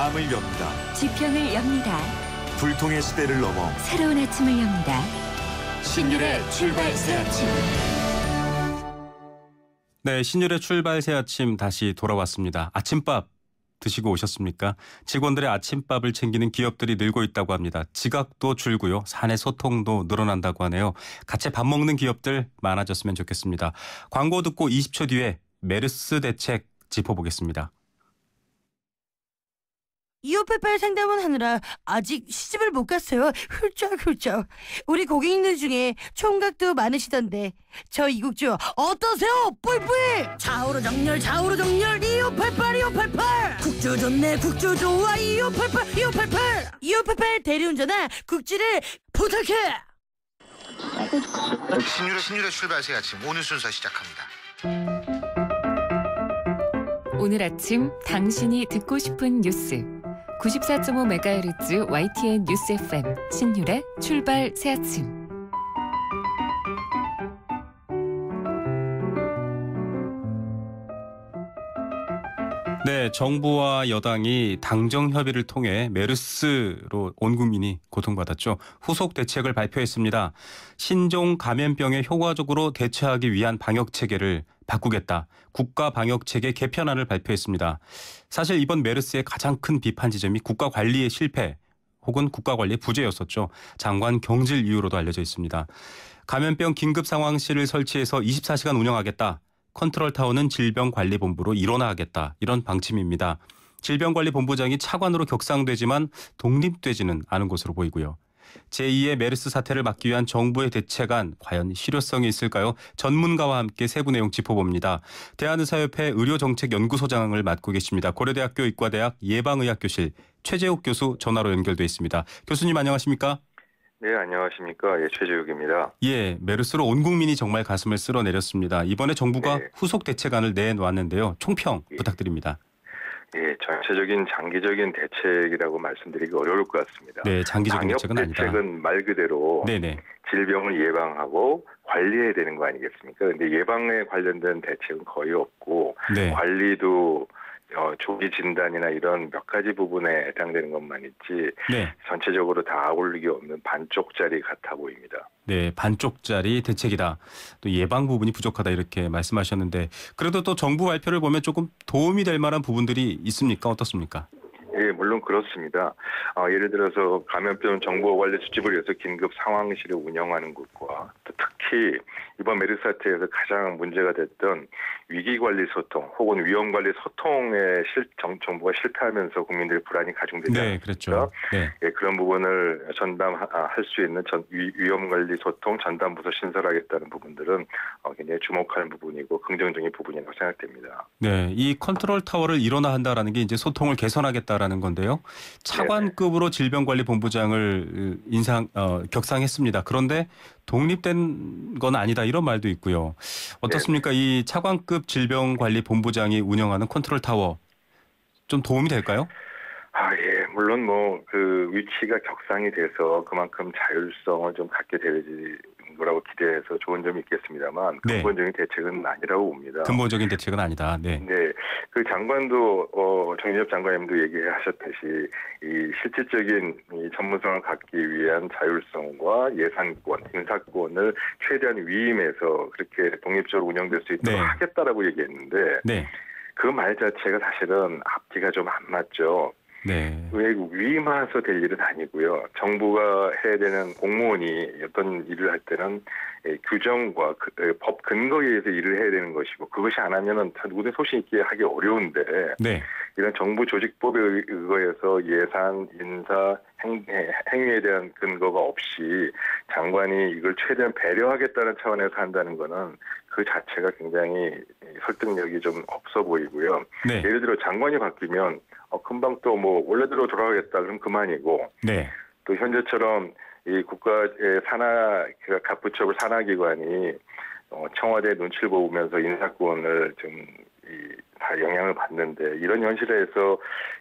마음을 엽니다. 지평을 엽니다. 불통의 시대를 넘어 새로운 아침을 엽니다. 신율의 출발 새 아침. 네, 신율의 출발 새 아침 다시 돌아왔습니다. 아침밥 드시고 오셨습니까? 직원들의 아침밥을 챙기는 기업들이 늘고 있다고 합니다. 지각도 줄고요. 사내 소통도 늘어난다고 하네요. 같이 밥 먹는 기업들 많아졌으면 좋겠습니다. 광고 듣고 20초 뒤에 메르스 대책 짚어보겠습니다. 2588 상담원 하느라 아직 시집을 못 갔어요. 훌쩍훌쩍. 우리 고객님들 중에 총각도 많으시던데 저 이국주 어떠세요? 뿌이뿌이. 좌우로 정렬 2588 2588. 국주 좋네 국주 좋아 2588 대리운전아 국주를 부탁해. 신율의 출발 새 아침 오늘 순서 시작합니다. 오늘 아침 당신이 듣고 싶은 뉴스 94.5MHz YTN 뉴스 FM 신율의 출발 새 아침. 네, 정부와 여당이 당정 협의를 통해 메르스로 온 국민이 고통받았죠. 후속 대책을 발표했습니다. 신종 감염병에 효과적으로 대처하기 위한 방역 체계를 바꾸겠다. 국가 방역 체계 개편안을 발표했습니다. 사실 이번 메르스의 가장 큰 비판 지점이 국가 관리의 실패 혹은 국가 관리의 부재였었죠. 장관 경질 이유로도 알려져 있습니다. 감염병 긴급 상황실을 설치해서 24시간 운영하겠다. 컨트롤타워는 질병관리본부로 일원화하겠다. 이런 방침입니다. 질병관리본부장이 차관으로 격상되지만 독립되지는 않은 것으로 보이고요. 제2의 메르스 사태를 막기 위한 정부의 대책안 과연 실효성이 있을까요? 전문가와 함께 세부 내용 짚어봅니다. 대한의사협회 의료정책연구소장을 맡고 계십니다. 고려대학교 의과대학 예방의학교실 최재욱 교수 전화로 연결돼 있습니다. 교수님 안녕하십니까? 네, 안녕하십니까. 예, 최재욱입니다. 예, 메르스로 온 국민이 정말 가슴을 쓸어내렸습니다. 이번에 정부가 후속 대책안을 내놓았는데요. 총평 부탁드립니다. 예, 전체적인 장기적인 대책이라고 말씀드리기 어려울 것 같습니다. 네, 장기적인 대책은 아니다. 대책은 말 그대로 네네. 질병을 예방하고 관리해야 되는 거 아니겠습니까? 근데 예방에 관련된 대책은 거의 없고 네. 관리도 조기 진단이나 이런 몇 가지 부분에 해당되는 것만 있지 네. 전체적으로 다 어울리기 없는 반쪽짜리 같아 보입니다. 네, 반쪽짜리 대책이다. 또 예방 부분이 부족하다 이렇게 말씀하셨는데 그래도 또 정부 발표를 보면 조금 도움이 될 만한 부분들이 있습니까? 어떻습니까? 예, 물론 그렇습니다. 예를 들어서 감염병 정보 관리 수집을 위해서 긴급 상황실을 운영하는 것과 또 특히 이번 메르스 사태에서 가장 문제가 됐던 위기관리 소통 혹은 위험관리 소통에 정부가 실패하면서 국민들의 불안이 가중되지 않습니까? 네, 그렇죠. 네. 예, 그런 부분을 전담할 수 있는 위험관리 소통 전담부서 신설하겠다는 부분들은 굉장히 주목하는 부분이고 긍정적인 부분이라고 생각됩니다. 네, 이 컨트롤 타워를 일원화한다라는 게 이제 소통을 개선하겠다라는 건데요. 차관급으로 질병관리본부장을 격상했습니다. 그런데 독립된 건 아니다 이런 말도 있고요. 어떻습니까? 네. 이 차관급 질병관리본부장이 운영하는 컨트롤 타워 좀 도움이 될까요? 예, 물론 그 위치가 격상이 돼서 그만큼 자율성을 좀 갖게 될 거라고 기대해서 좋은 점이 있겠습니다만 근본적인 대책은 아니라고 봅니다. 근본적인 대책은 아니다. 네. 네, 그 장관도 정진엽 장관님도 얘기하셨듯이 이 실질적인 이 전문성을 갖기 위한 자율성과 예산권, 인사권을 최대한 위임해서 그렇게 독립적으로 운영될 수 있도록 하겠다라고 얘기했는데 그 말 자체가 사실은 앞뒤가 좀 안 맞죠. 네. 왜 위임해서 될 일은 아니고요. 정부가 해야 되는 공무원이 어떤 일을 할 때는 규정과 법 근거에 의해서 일을 해야 되는 것이고 그것이 안 하면은 누구든 소신 있게 하기 어려운데 이런 정부 조직법에 의거해서 예산, 인사, 행위에 대한 근거가 없이 장관이 이걸 최대한 배려하겠다는 차원에서 한다는 거는 그 자체가 굉장히 설득력이 좀 없어 보이고요. 예를 들어 장관이 바뀌면 금방 또 원래대로 돌아가겠다 그럼 그만이고 또 현재처럼 이 국가의 각 부처별 산하기관이 청와대 눈치를 보면서 인사권을 좀 다 영향을 받는데 이런 현실에서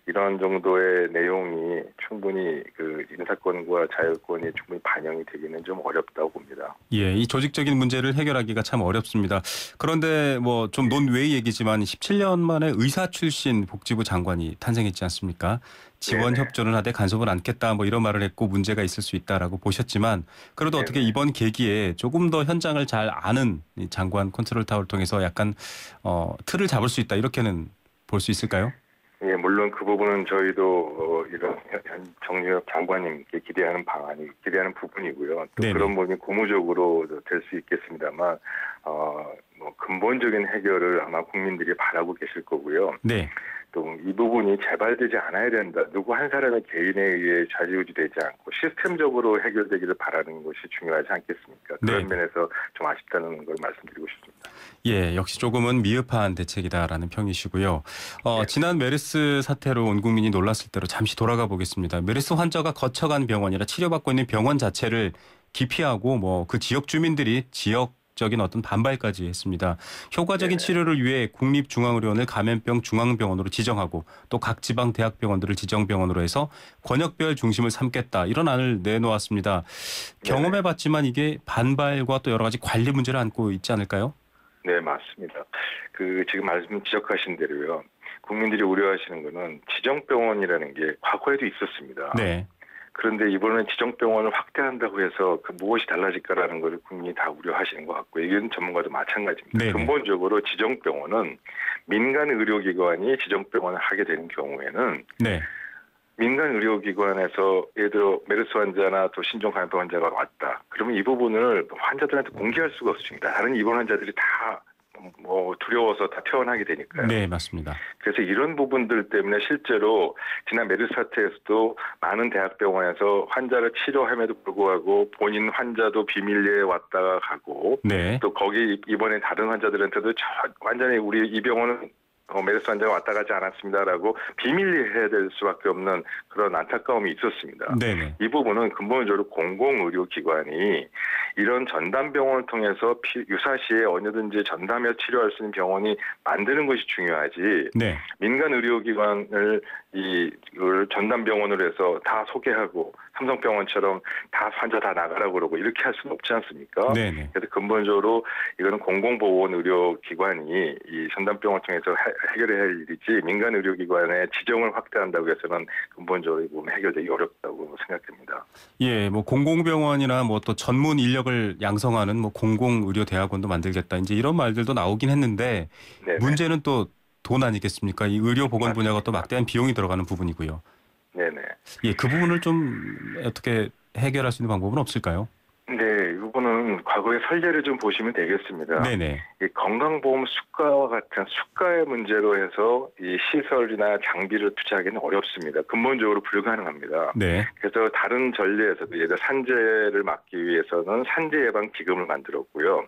이런 정도의 내용이 충분히 그 인사권과 자율권이 충분히 반영이 되기는 좀 어렵다고 봅니다. 예, 이 조직적인 문제를 해결하기가 참 어렵습니다. 그런데 뭐 좀 논외의 얘기지만 17년 만에 의사 출신 복지부 장관이 탄생했지 않습니까? 지원 네네. 협조는 하되 간섭을 않겠다 뭐 이런 말을 했고 문제가 있을 수 있다라고 보셨지만 그래도 어떻게 네네. 이번 계기에 조금 더 현장을 잘 아는 이 장관 컨트롤 타워를 통해서 약간 틀을 잡을 수 있다 이렇게는 볼 수 있을까요? 예, 물론 그 부분은 저희도 이런 정유엽 장관님께 기대하는 부분이고요. 또 네네. 그런 부분이 고무적으로 될 수 있겠습니다만, 뭐 근본적인 해결을 아마 국민들이 바라고 계실 거고요. 네. 또 이 부분이 재발되지 않아야 된다. 누구 한 사람의 개인에 의해 좌지우지되지 않고 시스템적으로 해결되기를 바라는 것이 중요하지 않겠습니까? 그런 네. 면에서 좀 아쉽다는 걸 말씀드리고 싶습니다. 예, 역시 조금은 미흡한 대책이다라는 평이시고요. 네. 지난 메르스 사태로 온 국민이 놀랐을 때로 잠시 돌아가 보겠습니다. 메르스 환자가 거쳐간 병원이라 치료받고 있는 병원 자체를 기피하고 뭐 그 지역 주민들이 지역적인 어떤 반발까지 했습니다. 효과적인 네네. 치료를 위해 국립중앙의료원을 감염병 중앙병원으로 지정하고 또 각 지방 대학병원들을 지정병원으로 해서 권역별 중심을 삼겠다 이런 안을 내놓았습니다. 경험해봤지만 이게 반발과 또 여러 가지 관리 문제를 안고 있지 않을까요? 네, 맞습니다. 그 지금 지적하신 대로요. 국민들이 우려하시는 거는 지정병원이라는 게 과거에도 있었습니다. 네. 그런데 이번에 지정병원을 확대한다고 해서 그 무엇이 달라질까라는 걸 국민이 다 우려하시는 것 같고요. 이건 전문가도 마찬가지입니다. 네네. 근본적으로 지정병원은 민간 의료기관이 지정병원을 하게 되는 경우에는 네. 민간 의료기관에서 예를 들어 메르스 환자나 또 신종감염병 환자가 왔다. 그러면 이 부분을 환자들한테 공개할 수가 없습니다. 다른 입원 환자들이 다 뭐 두려워서 다 퇴원하게 되니까요. 네, 맞습니다. 그래서 이런 부분들 때문에 실제로 지난 메르스 사태에서도 많은 대학병원에서 환자를 치료함에도 불구하고 본인 환자도 비밀리에 왔다가 가고 네. 또 거기 이번에 다른 환자들한테도 완전히 우리 이 병원은 메르스 환자가 왔다 가지 않았습니다라고 비밀리해야 될 수밖에 없는 그런 안타까움이 있었습니다. 네네. 이 부분은 근본적으로 공공의료기관이 이런 전담병원을 통해서 유사시에 언제든지 전담해서 치료할 수 있는 병원이 만드는 것이 중요하지. 네. 민간 의료기관을 이걸 전담병원으로 해서 다 소개하고 삼성병원처럼 다 환자 다 나가라고 그러고 이렇게 할 수는 없지 않습니까? 네네. 그래서 근본적으로 이거는 공공보건의료기관이 이 전담병원을 통해서 해결해야 할 일이지 민간 의료기관의 지정을 확대한다고 해서는 근본적으로 이 부분 해결되기 어렵다고 생각됩니다. 예, 뭐 공공병원이나 뭐 또 전문 인력을 양성하는 뭐 공공의료대학원도 만들겠다. 이제 이런 말들도 나오긴 했는데 네네. 문제는 또 돈 아니겠습니까? 이 의료보건 분야가 또 막대한 비용이 들어가는 부분이고요. 네네. 예, 그 부분을 좀 어떻게 해결할 수 있는 방법은 없을까요? 네, 이거는 과거의 선례를 좀 보시면 되겠습니다. 네네. 이 건강보험 수가와 같은 수가의 문제로 해서 이 시설이나 장비를 투자하기는 어렵습니다. 근본적으로 불가능합니다. 네. 그래서 다른 전례에서도 예를 들어 산재를 막기 위해서는 산재 예방 기금을 만들었고요.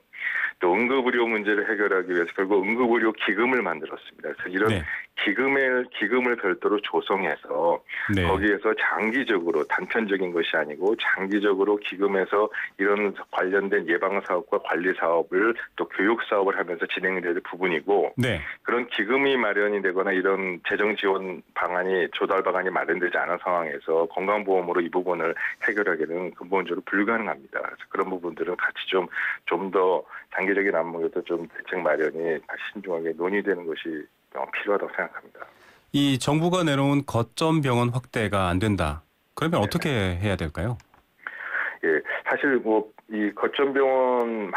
또 응급의료 문제를 해결하기 위해서 결국 응급의료 기금을 만들었습니다. 그래서 이런 네. 기금을 별도로 조성해서 네. 거기에서 장기적으로 단편적인 것이 아니고 장기적으로 기금에서 이런 관련된 예방 사업과 관리 사업을 또 교육 사업을 하면서 진행이 될 부분이고 네. 그런 기금이 마련이 되거나 이런 재정 지원 방안이 조달 방안이 마련되지 않은 상황에서 건강보험으로 이 부분을 해결하기는 근본적으로 불가능합니다. 그래서 그런 부분들은 같이 좀 더 장기적인 안목에서 좀 대책 마련이 다시 신중하게 논의되는 것이 필요하다고 생각합니다. 이 정부가 내놓은 거점 병원 확대가 안 된다. 그러면 어떻게 해야 될까요? 예, 사실 뭐 이 거점 병원을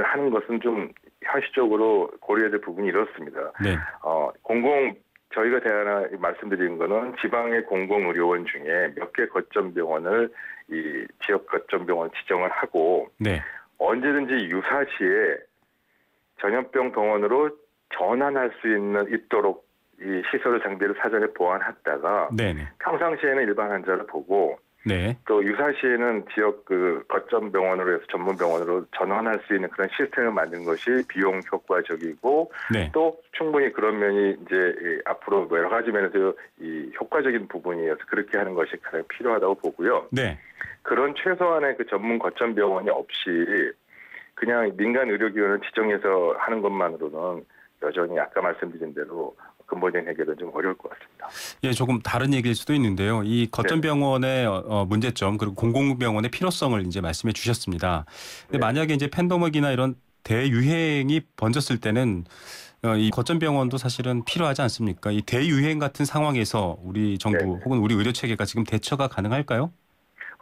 하는 것은 좀 현실적으로 고려해야 될 부분이 이렇습니다. 네. 저희가 말씀드린 거는 지방의 공공의료원 중에 몇 개 거점 병원을 이 지역 거점 병원 지정을 하고 네. 언제든지 유사시에 전염병 병원으로 전환할 수 있도록 이 시설 장비를 사전에 보완했다가 네네. 평상시에는 일반 환자를 보고 네. 또 유사시에는 지역 그 거점 병원으로 해서 전문 병원으로 전환할 수 있는 그런 시스템을 만든 것이 비용 효과적이고 네. 또 충분히 그런 면이 이제 앞으로 여러 가지 면에서 이 효과적인 부분이어서 그렇게 하는 것이 가장 필요하다고 보고요. 네. 그런 최소한의 그 전문 거점 병원이 없이 그냥 민간 의료기관을 지정해서 하는 것만으로는 여전히 아까 말씀드린 대로 근본적인 해결은 좀 어려울 것 같습니다. 예, 조금 다른 얘기일 수도 있는데요. 이 거점병원의 문제점 그리고 공공병원의 필요성을 이제 말씀해 주셨습니다. 근데 네. 만약에 이제 팬데믹이나 이런 대유행이 번졌을 때는 이 거점병원도 사실은 필요하지 않습니까? 이 대유행 같은 상황에서 우리 정부 네. 혹은 우리 의료 체계가 지금 대처가 가능할까요?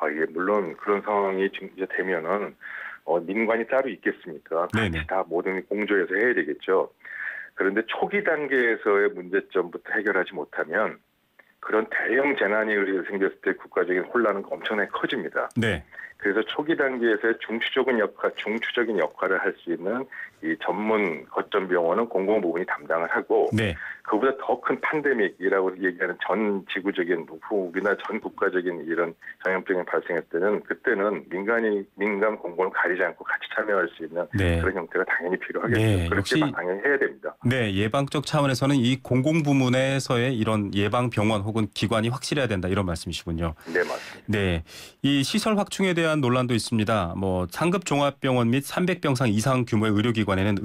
예, 물론 그런 상황이 이제 되면은 민관이 따로 있겠습니까? 같이 네네. 다 모든 공조해서 해야 되겠죠. 그런데 초기 단계에서의 문제점부터 해결하지 못하면 그런 대형 재난이 생겼을 때 국가적인 혼란은 엄청나게 커집니다. 네. 그래서 초기 단계에서의 중추적인 역할을 할 수 있는 이 전문 거점 병원은 공공부문이 담당을 하고 네. 그보다 더 큰 팬데믹이라고 얘기하는 전 지구적인 우리나라 전 국가적인 이런 전염병이 발생했을 때는 그때는 민간 공공을 가리지 않고 같이 참여할 수 있는 네. 그런 형태가 당연히 필요하겠죠. 네, 그렇게 역시 당연히 해야 됩니다. 네, 예방적 차원에서는 이 공공부문에서의 이런 예방병원 혹은 기관이 확실해야 된다 이런 말씀이시군요. 네, 맞습니다. 네, 이 시설 확충에 대한 논란도 있습니다. 뭐 상급 종합병원 및 300병상 이상 규모의 의료기관에는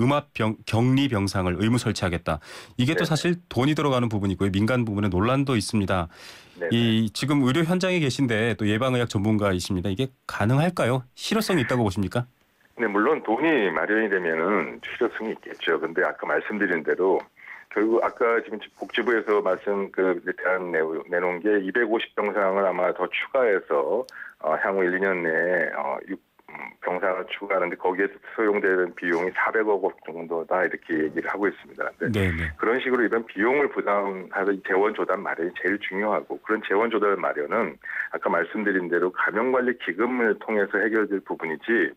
격리 병상을 의무 설치하겠다. 이게 또 네. 사실 돈이 들어가는 부분이고요. 민간 부분에 논란도 있습니다. 네. 이 지금 의료 현장에 계신데 또 예방의학 전문가이십니다. 이게 가능할까요? 실효성이 있다고 보십니까? 네, 물론 돈이 마련이 되면은 필요성이 있겠죠. 근데 아까 말씀드린 대로 결국 아까 지금 복지부에서 대안 내놓은 게 250병상을 아마 더 추가해서 향후 1, 2년 내에 병상을 추가하는데 거기에 소용되는 비용이 400억 원 정도다 이렇게 얘기를 하고 있습니다. 네. 그런 식으로 이런 비용을 부담하는 재원 조달 마련이 제일 중요하고 그런 재원 조달 마련은 아까 말씀드린 대로 감염관리 기금을 통해서 해결될 부분이지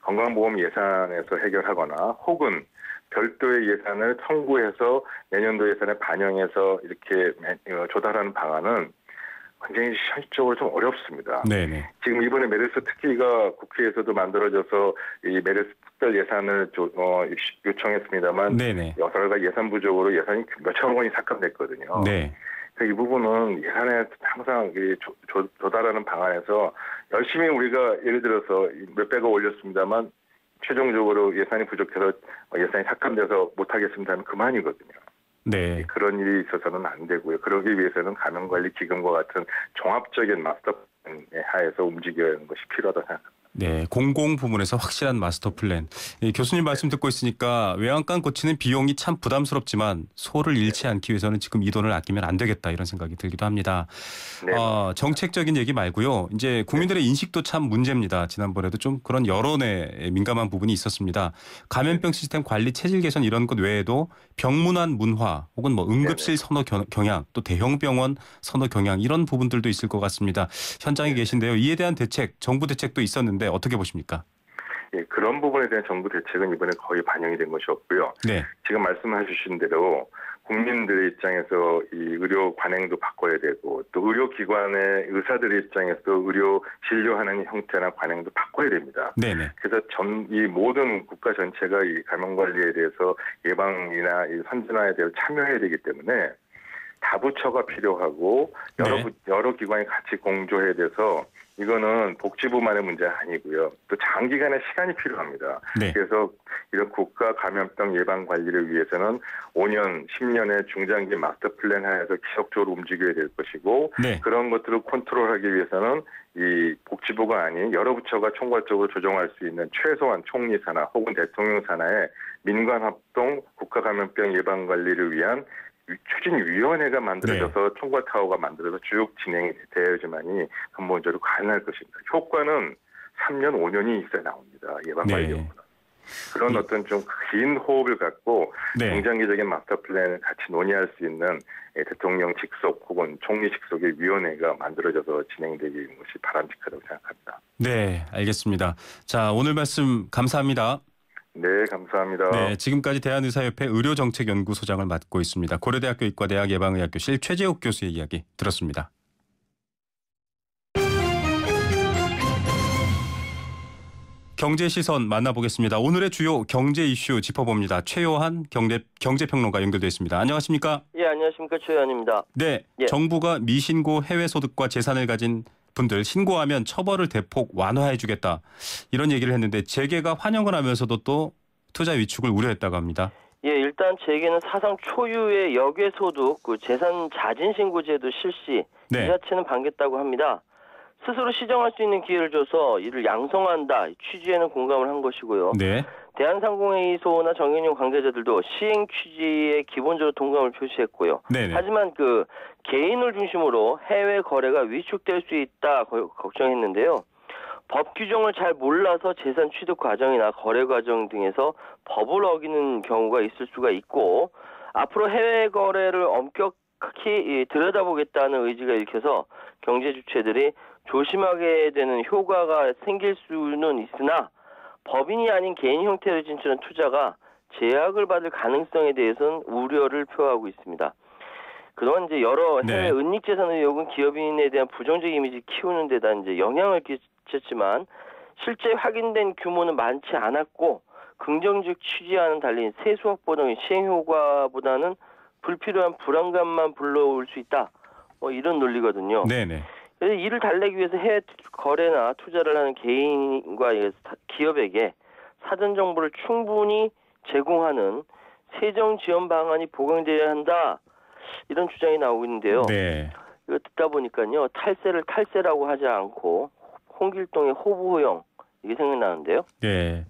건강보험 예산에서 해결하거나 혹은 별도의 예산을 청구해서 내년도 예산에 반영해서 이렇게 조달하는 방안은 굉장히 현실적으로 좀 어렵습니다. 네네. 지금 이번에 메르스 특기가 국회에서도 만들어져서 이 메르스 특별 예산을 요청했습니다만 네네. 여러 가지 예산 부족으로 예산이 몇천억 원이 삭감됐거든요. 네. 이 부분은 예산에 항상 조달하는 방안에서 열심히 우리가 예를 들어서 몇백억 올렸습니다만 최종적으로 예산이 부족해서 예산이 삭감돼서 못하겠습니다 하면 그만이거든요. 네. 그런 일이 있어서는 안 되고요. 그러기 위해서는 감염관리기금과 같은 종합적인 마스터 플랜에 하에서 움직여야 하는 것이 필요하다고 생각합니다. 네, 공공 부문에서 확실한 마스터 플랜. 교수님 말씀 듣고 있으니까 외양간 고치는 비용이 참 부담스럽지만 소를 잃지 않기 위해서는 지금 이 돈을 아끼면 안 되겠다 이런 생각이 들기도 합니다. 네. 정책적인 얘기 말고요. 이제 국민들의 인식도 참 문제입니다. 지난번에도 좀 그런 여론에 민감한 부분이 있었습니다. 감염병 시스템 관리 체질 개선 이런 것 외에도 병문안 문화 혹은 뭐 응급실 선호 경향 또 대형 병원 선호 경향 이런 부분들도 있을 것 같습니다. 현장에 계신데요. 이에 대한 대책, 정부 대책도 있었는데 어떻게 보십니까? 예, 그런 부분에 대한 정부 대책은 이번에 거의 반영이 된 것이 없고요. 네. 지금 말씀하신 대로 국민들의 입장에서 이 의료 관행도 바꿔야 되고 또 의료기관의 의사들의 입장에서 의료 진료하는 형태나 관행도 바꿔야 됩니다. 네네. 그래서 이 모든 국가 전체가 이 감염 관리에 대해서 예방이나 이 선진화에 대해서 참여해야 되기 때문에 다부처가 필요하고 여러 기관이 같이 공조해야 돼서 이거는 복지부만의 문제가 아니고요. 또 장기간의 시간이 필요합니다. 네. 그래서 이런 국가 감염병 예방 관리를 위해서는 5년, 10년의 중장기 마스터 플랜 하에서 지속적으로 움직여야 될 것이고 네. 그런 것들을 컨트롤하기 위해서는 이 복지부가 아닌 여러 부처가 총괄적으로 조정할 수 있는 최소한 총리 산하 혹은 대통령 산하의 민관 합동 국가 감염병 예방 관리를 위한 추진위원회가 만들어져서 총괄 타워가 만들어서 쭉 진행이 되어야지만이 근본적으로 가능할 것입니다. 효과는 3년, 5년이 있어야 나옵니다. 예방관리 효과는. 그런 어떤 좀 긴 호흡을 갖고 중장기적인 마스터 플랜을 같이 논의할 수 있는 대통령 직속 혹은 총리 직속의 위원회가 만들어져서 진행되는 것이 바람직하다고 생각합니다. 네, 알겠습니다. 자, 오늘 말씀 감사합니다. 네, 감사합니다. 네, 지금까지 대한의사협회 의료정책연구소장을 맡고 있습니다. 고려대학교 의과대학 예방의학교실 최재욱 교수의 이야기 들었습니다. 경제시선 만나보겠습니다. 오늘의 주요 경제 이슈 짚어봅니다. 최요한 경제평론가 연결되어 있습니다. 안녕하십니까? 예, 안녕하십니까. 최요한입니다. 네, 예. 정부가 미신고 해외소득과 재산을 가진 분들 신고하면 처벌을 대폭 완화해주겠다. 이런 얘기를 했는데 재계가 환영을 하면서도 또 투자 위축을 우려했다고 합니다. 예, 일단 제게는 사상 초유의 역외소득 그 재산 자진 신고 제도 실시 네. 이 자체는 반겼다고 합니다. 스스로 시정할 수 있는 기회를 줘서 이를 양성한다 취지에는 공감을 한 것이고요. 네. 대한상공회의소나 정현용 관계자들도 시행 취지에 기본적으로 동감을 표시했고요. 네네. 하지만 그 개인을 중심으로 해외 거래가 위축될 수 있다 걱정했는데요. 법 규정을 잘 몰라서 재산 취득 과정이나 거래 과정 등에서 법을 어기는 경우가 있을 수가 있고 앞으로 해외 거래를 엄격히 들여다보겠다는 의지가 읽혀서 경제 주체들이 조심하게 되는 효과가 생길 수는 있으나 법인이 아닌 개인 형태로 진출한 투자가 제약을 받을 가능성에 대해서는 우려를 표하고 있습니다. 그동안 이제 여러 해외 은닉재산 의혹은 기업인에 대한 부정적 이미지 키우는 데다 이제 영향을 끼쳤지만 실제 확인된 규모는 많지 않았고 긍정적 취지와는 달리 세수 확보 등 시행 효과보다는 불필요한 불안감만 불러올 수 있다. 이런 논리거든요. 네네. 그래서 이를 달래기 위해서 해외 거래나 투자를 하는 개인과 기업에게 사전 정보를 충분히 제공하는 세정 지원 방안이 보강되어야 한다. 이런 주장이 나오고 있는데요. 네. 이거 듣다 보니까요. 탈세를 탈세라고 하지 않고 홍길동의 호부호영 이게 생각나는데요. 네.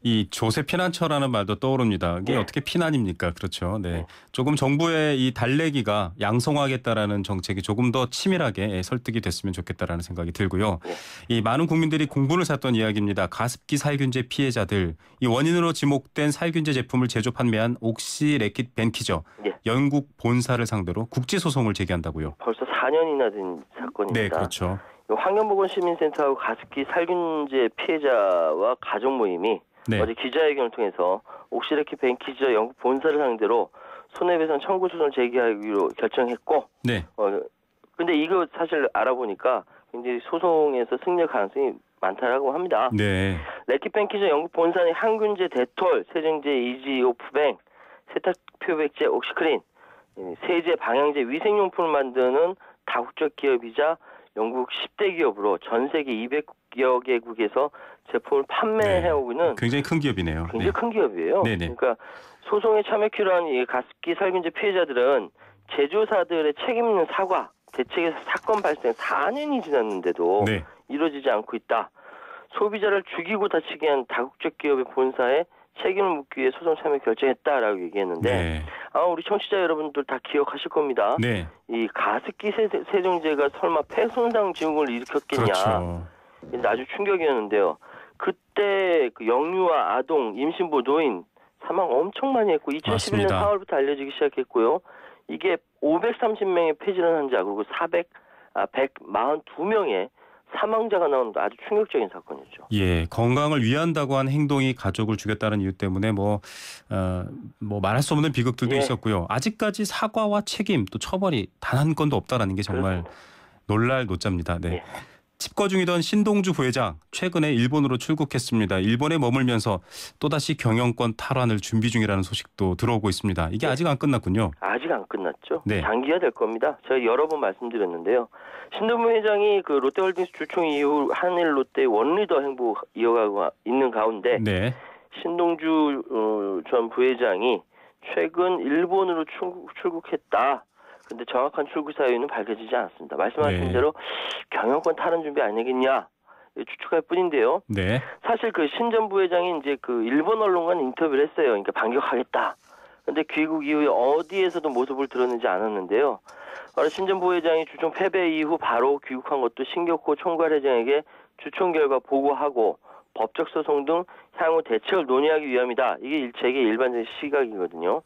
이 조세 피난처라는 말도 떠오릅니다. 이게 어떻게 피난입니까? 그렇죠. 네. 조금 정부의 이 달래기가 양성하겠다라는 정책이 조금 더 치밀하게 설득이 됐으면 좋겠다라는 생각이 들고요. 이 많은 국민들이 공분을 샀던 이야기입니다. 가습기 살균제 피해자들, 이 원인으로 지목된 살균제 제품을 제조 판매한 옥시 레킷 벤키저 영국 본사를 상대로 국제 소송을 제기한다고요. 벌써 4년이나 된 사건입니다. 네, 그렇죠. 환경보건시민센터하고 가습기 살균제 피해자와 가족 모임이 어제 기자회견을 통해서 옥시레키 벤키저 영국 본사를 상대로 손해배상 청구 소송을 제기하기로 결정했고, 근데 이거 사실 알아보니까 굉장히 소송에서 승리할 가능성이 많다라고 합니다. 네. 레키 벤키저 영국 본사는 항균제 데톨, 세정제 이지오프뱅, 세탁표백제 옥시크린, 세제 방향제 위생용품을 만드는 다국적 기업이자 영국 10대 기업으로 전 세계 200여 개국에서 제품을 판매해오고 있는 굉장히 큰 기업이네요. 굉장히 큰 기업이에요. 그러니까 소송에 참여키로 한 이 가습기 살균제 피해자들은 제조사들의 책임 있는 사과, 대책에서 사건 발생 4년이 지났는데도 이루어지지 않고 있다. 소비자를 죽이고 다치게 한 다국적 기업의 본사에 책임을 묻기 위해 소송 참여 결정했다라고 얘기했는데 아마 우리 청취자 여러분들 다 기억하실 겁니다. 이 가습기 세정제가 설마 폐손상 증후군을 일으켰겠냐. 그렇죠. 아주 충격이었는데요. 그때 그 영유아, 아동, 임신부, 노인 사망 엄청 많이 했고 2011년 맞습니다. 4월부터 알려지기 시작했고요. 이게 530명의 폐질환 환자 그리고 142명의 사망자가 나오는 아주 충격적인 사건이었죠. 예, 건강을 위한다고 한 행동이 가족을 죽였다는 이유 때문에 뭐 말할 수 없는 비극들도 있었고요. 아직까지 사과와 책임 또 처벌이 단 한 건도 없다라는 게 정말 놀랄 노자입니다. 네. 집거 중이던 신동주 부회장 최근에 일본으로 출국했습니다. 일본에 머물면서 또다시 경영권 탈환을 준비 중이라는 소식도 들어오고 있습니다. 이게 아직 안 끝났군요. 아직 안 끝났죠. 장기화될 겁니다. 제가 여러 번 말씀드렸는데요. 신동주 회장이 그 롯데홀딩스 주총 이후 한일 롯데 원리더 행보 이어가고 있는 가운데 신동주 전 부회장이 최근 일본으로 출국했다. 근데 정확한 출국 사유는 밝혀지지 않았습니다. 말씀하신 대로 경영권 탈환 준비 아니겠냐 추측할 뿐인데요. 사실 그 신 전 부회장이 이제 그 일본 언론과 인터뷰를 했어요. 그러니까 반격하겠다. 근데 귀국 이후에 어디에서도 모습을 드러내지 않았는데요. 신 전 부회장이 주총 패배 이후 바로 귀국한 것도 신격호 총괄회장에게 주총 결과 보고하고 법적 소송 등 향후 대책을 논의하기 위함이다. 이게 제게 일반적인 시각이거든요.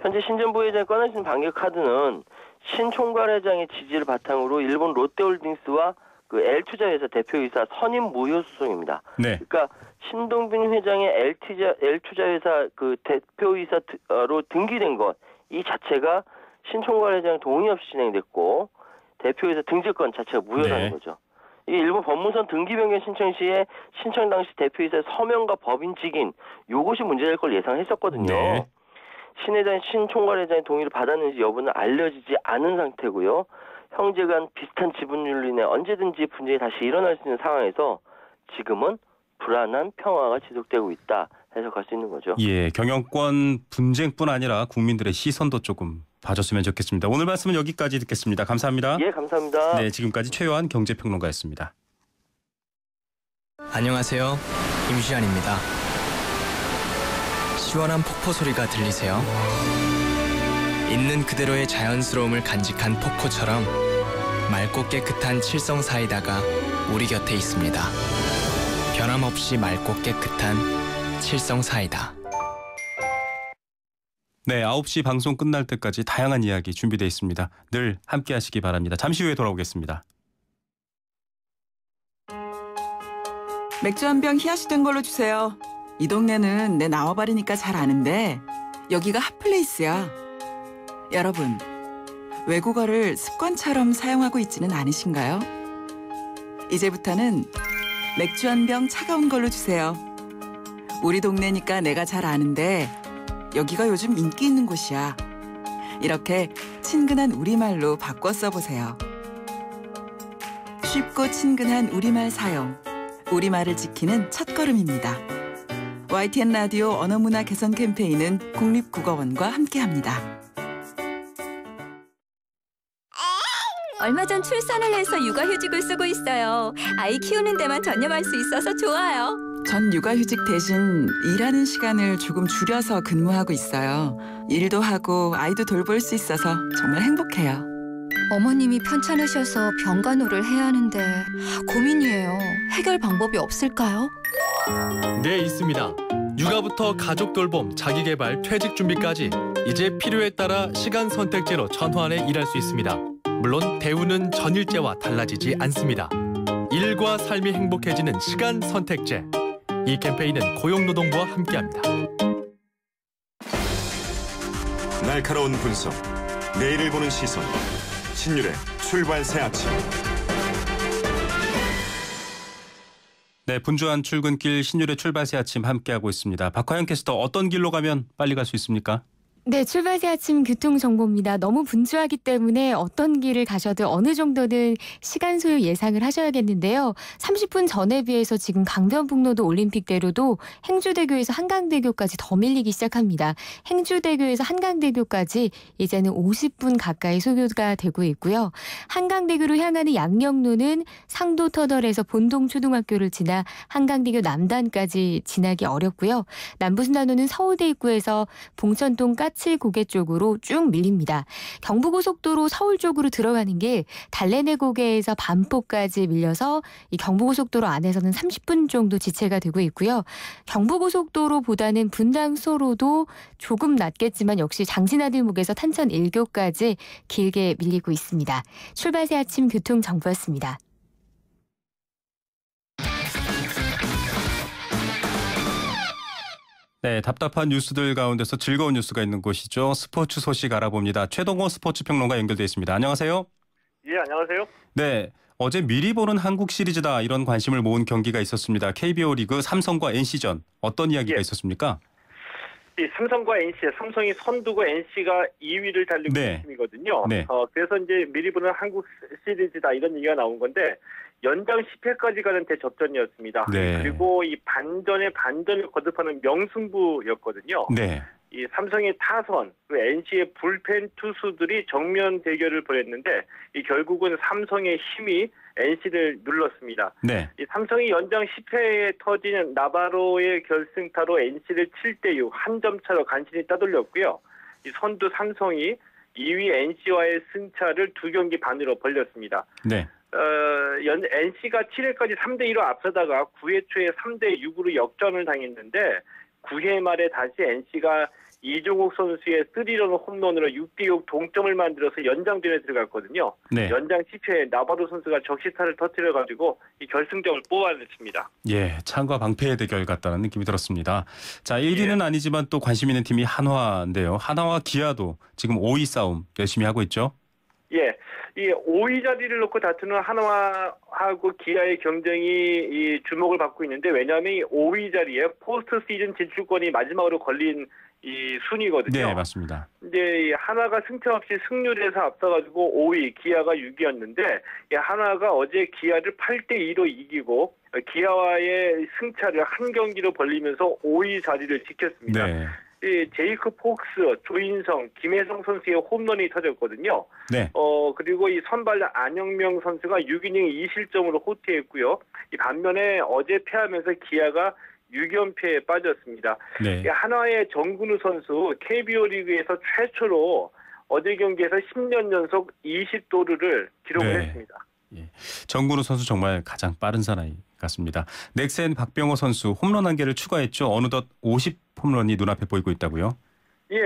현재 신 전 부회장이 꺼내신 반격 카드는 신 총괄회장의 지지를 바탕으로 일본 롯데홀딩스와 그 L투자회사 대표이사 선임 무효 소송입니다. 그러니까 신동빈 회장의 L투자회사 그 대표이사로 등기된 것 이 자체가 신 총괄회장 동의 없이 진행됐고 대표이사 등재권 자체가 무효라는 거죠. 이게 일본 법무선 등기 변경 신청 시에 신청 당시 대표이사의 서명과 법인 직인 요것이 문제될 걸 예상했었거든요. 신 회장이 신 총괄회장의 동의를 받았는지 여부는 알려지지 않은 상태고요. 형제 간 비슷한 지분율로 인해 언제든지 분쟁이 다시 일어날 수 있는 상황에서 지금은 불안한 평화가 지속되고 있다. 해석할 수 있는 거죠. 예, 경영권 분쟁뿐 아니라 국민들의 시선도 조금 봐줬으면 좋겠습니다. 오늘 말씀은 여기까지 듣겠습니다. 감사합니다. 예, 감사합니다. 네, 지금까지 최요한 경제평론가였습니다. 안녕하세요. 임시안입니다. 시원한 폭포 소리가 들리세요? 있는 그대로의 자연스러움을 간직한 폭포처럼 맑고 깨끗한 칠성 사이다가 우리 곁에 있습니다. 변함없이 맑고 깨끗한 칠성 사이다. 네, 9시 방송 끝날 때까지 다양한 이야기 준비되어 있습니다. 늘 함께 하시기 바랍니다. 잠시 후에 돌아오겠습니다. 맥주 한 병 희야시 된 걸로 주세요. 이 동네는 내 나와버리니까 잘 아는데 여기가 핫플레이스야. 여러분, 외국어를 습관처럼 사용하고 있지는 않으신가요? 이제부터는 맥주 한 병 차가운 걸로 주세요. 우리 동네니까 내가 잘 아는데 여기가 요즘 인기 있는 곳이야. 이렇게 친근한 우리말로 바꿔 써보세요. 쉽고 친근한 우리말 사용. 우리말을 지키는 첫걸음입니다. YTN 라디오 언어문화 개선 캠페인은 국립국어원과 함께합니다. 얼마 전 출산을 해서 육아휴직을 쓰고 있어요. 아이 키우는 데만 전념할 수 있어서 좋아요. 전 육아휴직 대신 일하는 시간을 조금 줄여서 근무하고 있어요. 일도 하고 아이도 돌볼 수 있어서 정말 행복해요. 어머님이 편찮으셔서 병간호를 해야 하는데 고민이에요. 해결 방법이 없을까요? 네, 있습니다. 육아부터 가족 돌봄, 자기개발, 퇴직 준비까지 이제 필요에 따라 시간 선택제로 전환해 일할 수 있습니다. 물론 대우는 전일제와 달라지지 않습니다. 일과 삶이 행복해지는 시간 선택제. 이 캠페인은 고용노동부와 함께합니다. 날카로운 분석, 내일을 보는 시선. 신율의 출발 새 아침. 네, 분주한 출근길 신율의 출발 새 아침 함께하고 있습니다. 박화영 캐스터, 어떤 길로 가면 빨리 갈 수 있습니까? 네, 출발 새 아침 교통정보입니다. 너무 분주하기 때문에 어떤 길을 가셔도 어느 정도는 시간 소요 예상을 하셔야겠는데요. 30분 전에 비해서 지금 강변북로도 올림픽대로도 행주대교에서 한강대교까지 더 밀리기 시작합니다. 행주대교에서 한강대교까지 이제는 50분 가까이 소요가 되고 있고요. 한강대교로 향하는 양령로는 상도터널에서 본동초등학교를 지나 한강대교 남단까지 지나기 어렵고요. 남부순환로는 서울대 입구에서 봉천동 까칠고개 쪽으로 쭉 밀립니다. 경부고속도로 서울 쪽으로 들어가는 길 달래내 고개에서 반포까지 밀려서 이 경부고속도로 안에서는 30분 정도 지체가 되고 있고요. 경부고속도로보다는 분당서로도 조금 낫겠지만 역시 장신아들목에서 탄천 1교까지 길게 밀리고 있습니다. 출발 새 아침 교통정보였습니다. 네, 답답한 뉴스들 가운데서 즐거운 뉴스가 있는 곳이죠. 스포츠 소식 알아봅니다. 최동호 스포츠 평론가 연결돼 있습니다. 안녕하세요. 예, 안녕하세요. 네, 어제 미리 보는 한국 시리즈다 이런 관심을 모은 경기가 있었습니다. KBO 리그 삼성과 NC전 어떤 이야기가 있었습니까? 이 삼성과 NC, 삼성이 선두고 NC가 2위를 달리고 있는 팀이거든요. 네. 그래서 이제 미리 보는 한국 시리즈다 이런 얘기가 나온 건데 연장 10회까지 가는 대접전이었습니다. 네. 그리고 이 반전에 반전을 거듭하는 명승부였거든요. 네. 이 삼성의 타선, 그리고 NC의 불펜 투수들이 정면 대결을 벌였는데 이 결국은 삼성의 힘이 NC를 눌렀습니다. 네. 이 삼성이 연장 10회에 터지는 나바로의 결승타로 NC를 7대6 한 점 차로 간신히 따돌렸고요. 이 선두 삼성이 2위 NC와의 승차를 2경기 반으로 벌렸습니다. 네. NC가 7회까지 3대2로 앞서다가 9회 초에 3대6으로 역전을 당했는데 9회 말에 다시 NC가 이종욱 선수의 3런 홈런으로 6대6 동점을 만들어서 연장전에 들어갔거든요. 네. 연장 10회에 나바로 선수가 적시타를 터뜨려가지고 이 결승점을 뽑아냈습니다. 예, 창과 방패의 대결 같다는 느낌이 들었습니다. 자, 1위는 아니지만 또 관심 있는 팀이 한화인데요. 한화와 기아도 지금 5위 싸움 열심히 하고 있죠. 예, 이 5위 자리를 놓고 다투는 한화하고 기아의 경쟁이 이 주목을 받고 있는데 왜냐하면 이 5위 자리에 포스트 시즌 진출권이 마지막으로 걸린 이 순위거든요. 네, 맞습니다. 이제 이 하나가 승차 없이 승률에서 앞서가지고 5위, 기아가 6위였는데 이 하나가 어제 기아를 8대2로 이기고 기아와의 승차를 한 경기로 벌리면서 5위 자리를 지켰습니다. 네. 이 제이크 폭스, 조인성, 김혜성 선수의 홈런이 터졌거든요. 네. 그리고 이 선발 안영명 선수가 6이닝 2실점으로 호투했고요. 이 반면에 어제 패하면서 기아가 6연패에 빠졌습니다. 네. 한화의 정근우 선수 KBO 리그에서 최초로 어제 경기에서 10년 연속 20도루를 기록을 네. 했습니다. 예. 정근우 선수 정말 가장 빠른 사나이 같습니다. 넥센 박병호 선수 홈런 1개를 추가했죠. 어느덧 50홈런이 눈앞에 보이고 있다고요? 예,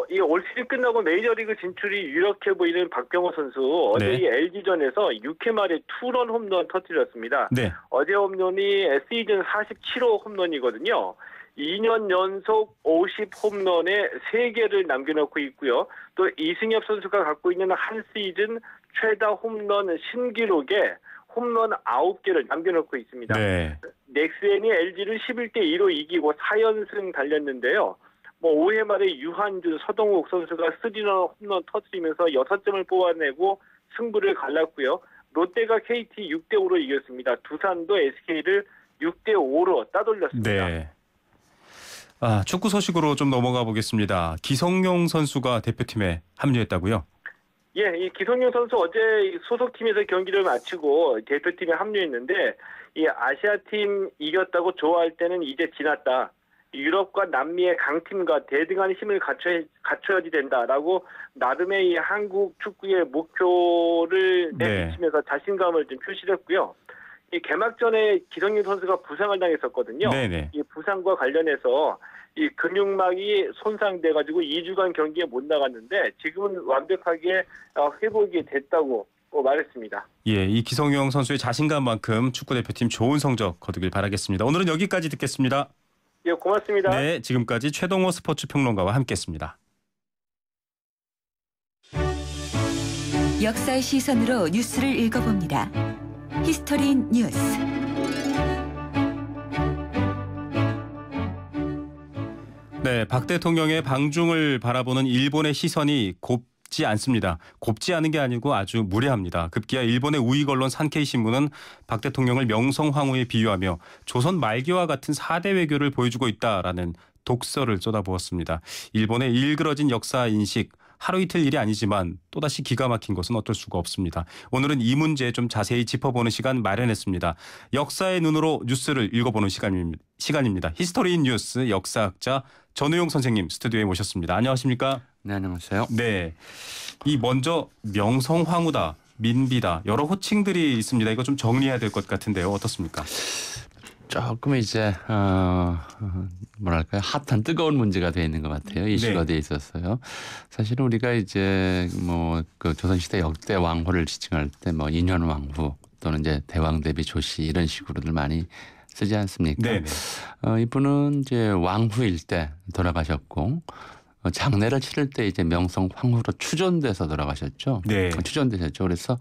이 올 시즌 끝나고 메이저리그 진출이 유력해 보이는 박병호 선수 어제 네. 이 LG전에서 6회 말에 투런 홈런 터뜨렸습니다. 네. 어제 홈런이 시즌 47호 홈런이거든요. 2년 연속 50홈런에 3개를 남겨놓고 있고요. 또 이승엽 선수가 갖고 있는 한 시즌 최다 홈런 신기록에 홈런 9개를 남겨놓고 있습니다. 네. 넥센이 LG를 11대2로 이기고 4연승 달렸는데요. 5회 말에 유한준, 서동욱 선수가 3런 홈런 터뜨리면서 6점을 뽑아내고 승부를 갈랐고요. 롯데가 KT 6대5로 이겼습니다. 두산도 SK를 6대5로 따돌렸습니다. 네. 축구 소식으로 좀 넘어가 보겠습니다. 기성용 선수가 대표팀에 합류했다고요? 예, 이 기성용 선수 어제 소속팀에서 경기를 마치고 대표팀에 합류했는데 이 아시아팀 이겼다고 좋아할 때는 이제 지났다. 유럽과 남미의 강팀과 대등한 힘을 갖춰야지 된다라고 나름의 이 한국 축구의 목표를 내비치면서 자신감을 좀 표시했고요. 이 개막전에 기성용 선수가 부상을 당했었거든요. 네네. 이 부상과 관련해서 이 근육막이 손상돼가지고 2주간 경기에 못 나갔는데 지금은 완벽하게 회복이 됐다고 말했습니다. 예, 이 기성용 선수의 자신감만큼 축구대표팀 좋은 성적 거두길 바라겠습니다. 오늘은 여기까지 듣겠습니다. 예, 고맙습니다. 네, 지금까지 최동호 스포츠 평론가와 함께했습니다. 역사의 시선으로 뉴스를 읽어봅니다. 히스토리 뉴스. 네, 박 대통령의 방중을 바라보는 일본의 시선이 곱지 않습니다. 곱지 않은 게 아니고 아주 무례합니다. 급기야 일본의 우익 언론 산케이 신문은 박 대통령을 명성황후에 비유하며 조선 말기와 같은 4대 외교를 보여주고 있다라는 독설을 쏟아부었습니다. 일본의 일그러진 역사 인식, 하루 이틀 일이 아니지만 또다시 기가 막힌 것은 어쩔 수가 없습니다. 오늘은 이 문제 좀 자세히 짚어보는 시간 마련했습니다. 역사의 눈으로 뉴스를 읽어보는 시간입니다. 히스토리 뉴스 역사학자 전우용 선생님 스튜디오에 모셨습니다. 안녕하십니까? 네, 안녕하세요. 네, 이 먼저 명성황후다, 민비다 여러 호칭들이 있습니다. 이거 좀 정리해야 될 것 같은데요. 어떻습니까? 조금 이제 뭐랄까요, 핫한 뜨거운 문제가 돼 있는 것 같아요. 이슈가 돼 있었어요. 사실은 우리가 이제 그 조선시대 역대 왕후를 지칭할 때 인현왕후 또는 이제 대왕 대비 조씨 이런 식으로들 많이 쓰지 않습니까? 네네. 이분은 이제 왕후일 때 돌아가셨고 장례를 치를 때 이제 명성황후로 추존돼서 돌아가셨죠. 네. 추존되셨죠. 그래서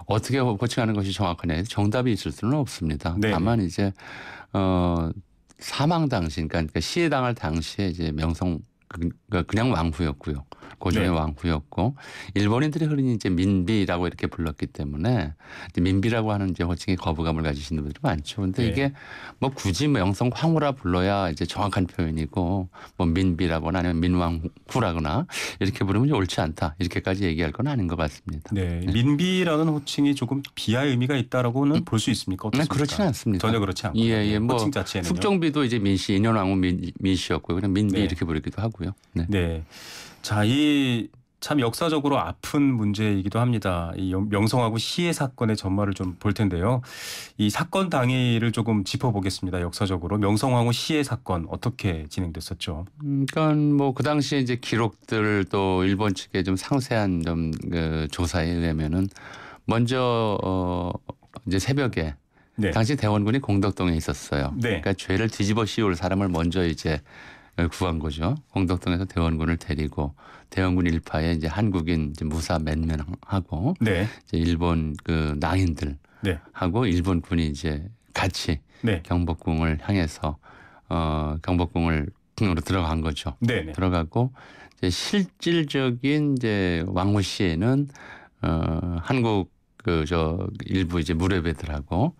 어떻게 호칭하는 것이 정확하냐 정답이 있을 수는 없습니다. 네. 다만 이제 사망 당시, 그러니까 시해당할 당시에 이제 그냥 왕후였고요. 고종의 왕후였고 일본인들이 흔히 이제 민비라고 이렇게 불렀기 때문에 이제 민비라고 하는 이제 호칭에 거부감을 가지시는 분들이 많죠. 그런데 이게 굳이 명성황후라 불러야 이제 정확한 표현이고 민비라거나 아니면 민왕후라거나 이렇게 부르면 옳지 않다 이렇게까지 얘기할 건 아닌 것 같습니다. 네, 민비라는 호칭이 조금 비하의 의미가 있다라고는 볼 수 있습니까? 어떻습니까? 그렇지는 않습니다. 전혀 그렇지 않고. 예, 호칭 자체는 숙종비도 이제 민씨, 인현왕후 민씨였고요. 그냥 민비 이렇게 부르기도 하고요. 네. 자, 이 참 역사적으로 아픈 문제이기도 합니다. 이 명성황후 시해 사건의 전말을 좀 볼 텐데요. 이 사건 당일을 조금 짚어보겠습니다. 역사적으로 명성황후 시해 사건 어떻게 진행됐었죠? 그러니까 그 당시에 이제 기록들 또 일본 측의 좀 상세한 좀 조사에 의하면은 먼저 이제 새벽에 당시 대원군이 공덕동에 있었어요. 그러니까 죄를 뒤집어 씌울 사람을 먼저 이제 구한 거죠. 공덕동에서 대원군을 데리고 대원군 일파에 이제 한국인 이제 무사 몇 명하고 이제 일본 그 낭인들 하고 일본군이 이제 같이 경복궁을 향해서 경복궁을 들어간 거죠. 네네. 들어가고 이제 실질적인 이제 왕후 시에는 한국 일부 이제 무렵애들하고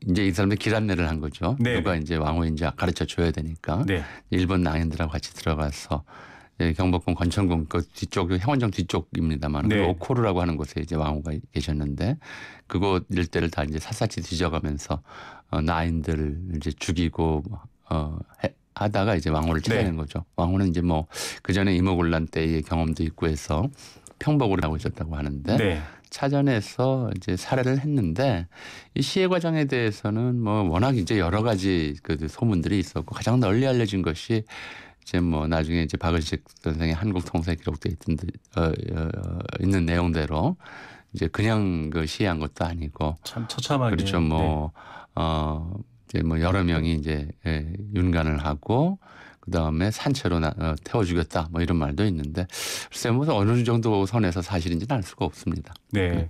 이제 이 사람들 길 안내를 한 거죠. 네. 누가 이제 왕후인지 가르쳐 줘야 되니까 네. 일본 낭인들하고 같이 들어가서 경복궁 건천궁 그 뒤쪽 행원정 뒤쪽입니다만 네. 오코루라고 하는 곳에 이제 왕후가 계셨는데 그곳 일대를 다 이제 샅샅이 뒤져가면서 나인들 이제 죽이고 하다가 이제 왕후를 찾아낸 네. 거죠. 왕후는 이제 뭐 그 전에 이모군란 때의 경험도 있고 해서 평복을 하고 있었다고 하는데 네. 찾아내서 이제 살해를 했는데 이 시해 과정에 대해서는 뭐 워낙 이제 여러 가지 그 소문들이 있었고 가장 널리 알려진 것이 이제 뭐 나중에 이제 박을식 선생의 한국 통사에 기록돼 있던 있는 내용대로 이제 그냥 그 시해한 것도 아니고 참 처참하게 그렇죠. 뭐 이제 뭐 여러 명이 이제 윤관을 하고 그 다음에 산채로 태워 죽였다 뭐 이런 말도 있는데 글쎄 뭐 어느 정도 선에서 사실인지는 알 수가 없습니다. 네.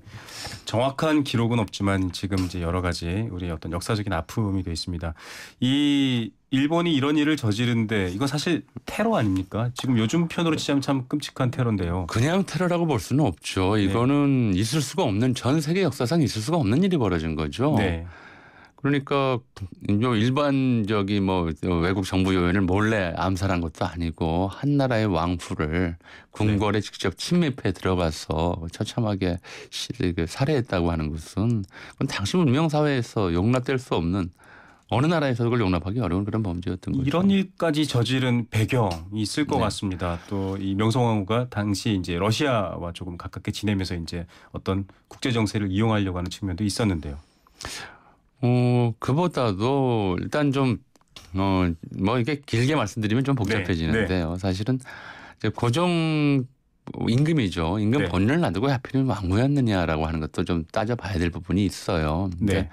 정확한 기록은 없지만 지금 이제 여러 가지 우리 어떤 역사적인 아픔이 돼 있습니다. 이 일본이 이런 일을 저지른데 이건 사실 테러 아닙니까? 지금 요즘 편으로 치자면 참 끔찍한 테러인데요. 그냥 테러라고 볼 수는 없죠. 이거는 있을 수가 없는 전 세계 역사상 있을 수가 없는 일이 벌어진 거죠. 네. 그러니까 일반적인 뭐 외국 정부 요원을 몰래 암살한 것도 아니고 한 나라의 왕후를 궁궐에 직접 침입해 들어가서 처참하게 살해했다고 하는 것은 그건 당시 문명 사회에서 용납될 수 없는 어느 나라에서도 그걸 용납하기 어려운 그런 범죄였던 거죠. 이런 일까지 저지른 배경이 있을 것 네. 같습니다. 또 이 명성황후가 당시 이제 러시아와 조금 가깝게 지내면서 이제 어떤 국제 정세를 이용하려고 하는 측면도 있었는데요. 그보다도 일단 좀 뭐 이게 길게 말씀드리면 좀 복잡해지는데요. 네. 사실은 이제 고종 임금이죠. 임금 네. 본인을 놔두고 하필이면 왕후였느냐라고 하는 것도 좀 따져봐야 될 부분이 있어요. 네.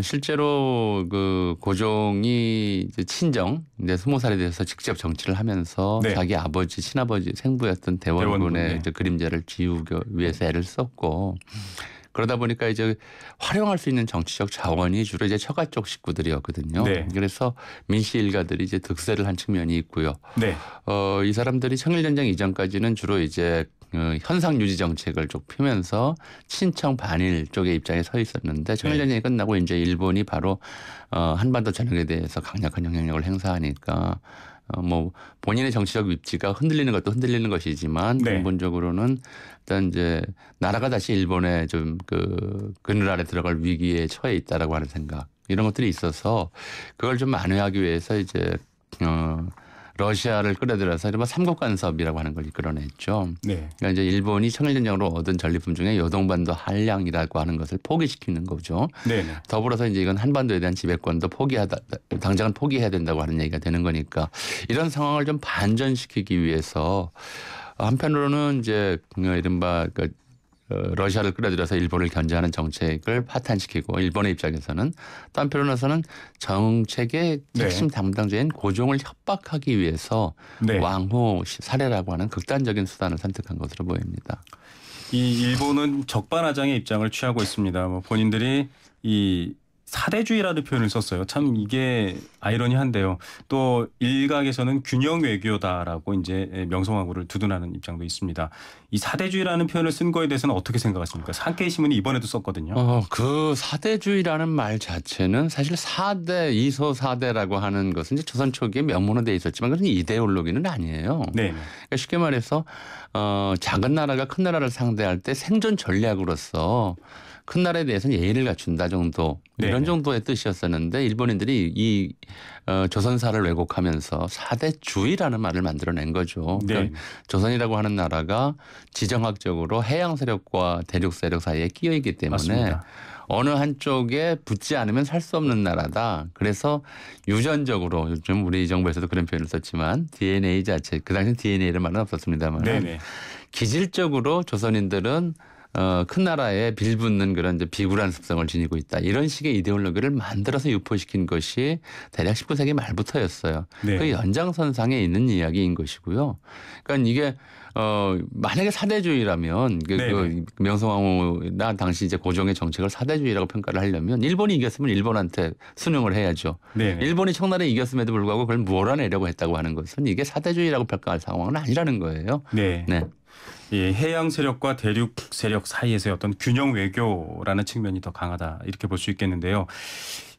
실제로 그 고종이 이제 친정 이제 20살에 대해서 직접 정치를 하면서 네. 자기 아버지 친아버지 생부였던 대원군의 네. 이제 그림자를 지우기 위해서 애를 썼고 그러다 보니까 이제 활용할 수 있는 정치적 자원이 주로 이제 처가 쪽 식구들이었거든요. 네. 그래서 민씨 일가들이 이제 득세를 한 측면이 있고요. 네. 이 사람들이 청일전쟁 이전까지는 주로 이제 현상 유지 정책을 쭉 펴면서 친청 반일 쪽의 입장에 서 있었는데 청일전쟁이 끝나고 이제 일본이 바로 한반도 전역에 대해서 강력한 영향력을 행사하니까 뭐 본인의 정치적 위치가 흔들리는 것도 흔들리는 것이지만 네. 근본적으로는 일단 이제 나라가 다시 일본의 좀 그 그늘 아래 들어갈 위기에 처해 있다라고 하는 생각 이런 것들이 있어서 그걸 좀 만회하기 위해서 이제 러시아를 끌어들여서 이른바 삼국 간섭이라고 하는 걸 이끌어냈죠. 네. 그러니까 이제 일본이 청일전쟁으로 얻은 전리품 중에 요동반도 한량이라고 하는 것을 포기시키는 거죠. 네. 더불어서 이제 이건 한반도에 대한 지배권도 당장은 포기해야 된다고 하는 얘기가 되는 거니까 이런 상황을 좀 반전시키기 위해서 한편으로는 이제 이른바 러시아를 끌어들여서 일본을 견제하는 정책을 파탄시키고 일본의 입장에서는 또 한편으로서는 정책의 핵심 담당자인 고종을 협박하기 위해서 왕후 살해라고 하는 극단적인 수단을 선택한 것으로 보입니다. 이 일본은 적반하장의 입장을 취하고 있습니다. 뭐 본인들이 이 사대주의라는 표현을 썼어요. 참 이게 아이러니한데요. 또 일각에서는 균형 외교다라고 이제 명성황후를 두둔하는 입장도 있습니다. 이 사대주의라는 표현을 쓴 거에 대해서는 어떻게 생각하십니까? 한케이 신문이 이번에도 썼거든요. 그 사대주의라는 말 자체는 사실 4대, 이소 4대라고 하는 것은 이제 조선 초기에 명문화 돼 있었지만 그건 이데올로기는 아니에요. 네. 그러니까 쉽게 말해서 작은 나라가 큰 나라를 상대할 때 생존 전략으로서 큰 나라에 대해서는 예의를 갖춘다 정도 이런 정도의 뜻이었었는데 일본인들이 이 조선사를 왜곡하면서 4대주의라는 말을 만들어낸 거죠. 그러니까 조선이라고 하는 나라가 지정학적으로 해양 세력과 대륙 세력 사이에 끼어 있기 때문에 맞습니다. 어느 한쪽에 붙지 않으면 살 수 없는 나라다. 그래서 유전적으로 요즘 우리 정부에서도 그런 표현을 썼지만 DNA 자체 그 당시 DNA를 말은 없었습니다만 기질적으로 조선인들은 큰 나라에 빌붙는 그런 이제 비굴한 습성을 지니고 있다. 이런 식의 이데올로기를 만들어서 유포시킨 것이 대략 19세기 말부터였어요. 네. 그 연장선상에 있는 이야기인 것이고요. 그러니까 이게 만약에 사대주의라면 그 명성황후나 당시 이제 고종의 정책을 사대주의라고 평가를 하려면 일본이 이겼으면 일본한테 순응을 해야죠. 네네. 일본이 청나라에 이겼음에도 불구하고 그걸 몰아내려고 했다고 하는 것은 이게 사대주의라고 평가할 상황은 아니라는 거예요. 네. 네. 예, 해양 세력과 대륙 세력 사이에서의 어떤 균형 외교라는 측면이 더 강하다 이렇게 볼 수 있겠는데요.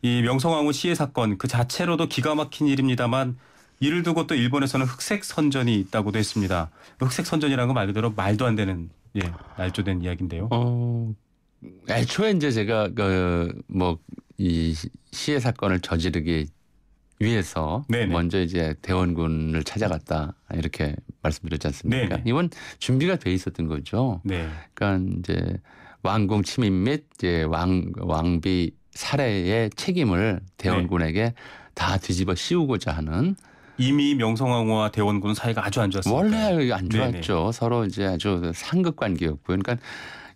이 명성황후 시해 사건 그 자체로도 기가 막힌 일입니다만 이를 두고 또 일본에서는 흑색 선전이 있다고도 했습니다. 흑색 선전이라는 건 말 그대로 말도 안 되는 날조된 이야기인데요. 애초에 이제 제가 이 시해 사건을 저지르기 위해서 먼저 이제 대원군을 찾아갔다 이렇게 말씀드렸지 않습니까? 네네. 이건 준비가 돼 있었던 거죠. 네. 그러니까 이제 왕궁 침입 및 이제 왕비 살해의 책임을 대원군에게 다 뒤집어 씌우고자 하는. 이미 명성황후와 대원군은 사이가 아주 안 좋았습니다. 원래 안 좋았죠. 네네. 서로 이제 아주 상급 관계였고요. 그러니까